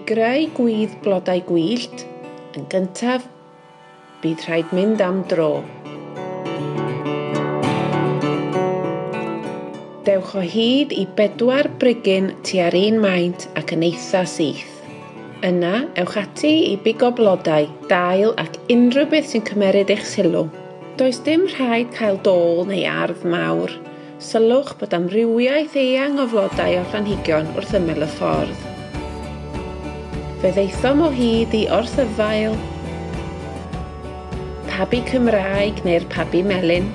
greu gwydd blodau gwyllt, yn gyntaf, bydd rhaid mynd am dro. Dewch o hyd i 4 brigyn tua'r un maint ac yn eitha syth. Yna, ewch ati i bigo blodau, dail ac unrhyw beth sy'n cymeryd eich sylw. Does dim rhaid cael dôl neu ardd mawr. Sylwch bod amrywiaeth eang o flodau o planhigion wrth ymyl y ffordd. Fe ddeithom o hyd i orthyfail, pabi Cymraeg neu'r pabi melyn,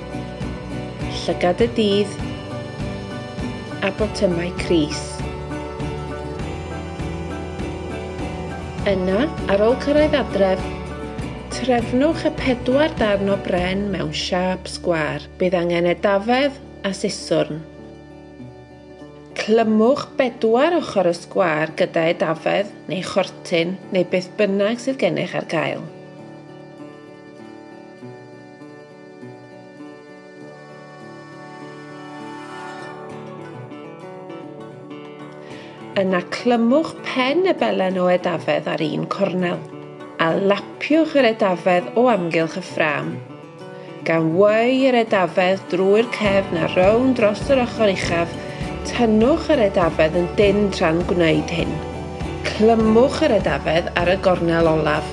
llygad y dydd, a botymau crys. Yna, ar ôl cyrraedd adref, trefnwch y 4 darn o bren mewn siap sgwâr. Bydd angen edafedd a siswrn. Clymwch 4 ochr y sgwâr gyda edafedd neu chortyn neu beth bynnag sydd gennych ar gael. Yna clymwch pen y belen o edafedd ar un cornel a lapiwch yr edafedd o amgylch y ffrâm. Gan weu yr edafedd drwy'r cefn a rown dros yr ochr uchaf, tynnwch yr edafedd yn dyn tra'n gwneud hyn. Clymwch yr edafedd ar y gornel olaf.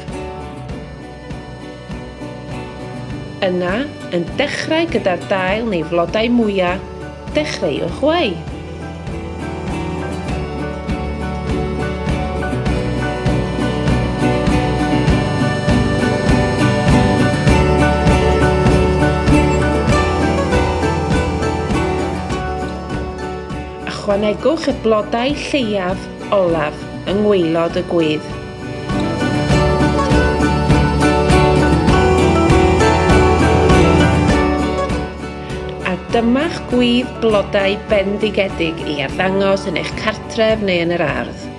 Yna, yn dechrau gyda'r dail neu flodau mwyaf, dechreuwch weu. Ychwanegwch y blodau lleiaf olaf yng ngwaelod y gwydd. A dyma'ch gwydd blodau bendigedig i arddangos yn eich cartref neu yn yr ardd.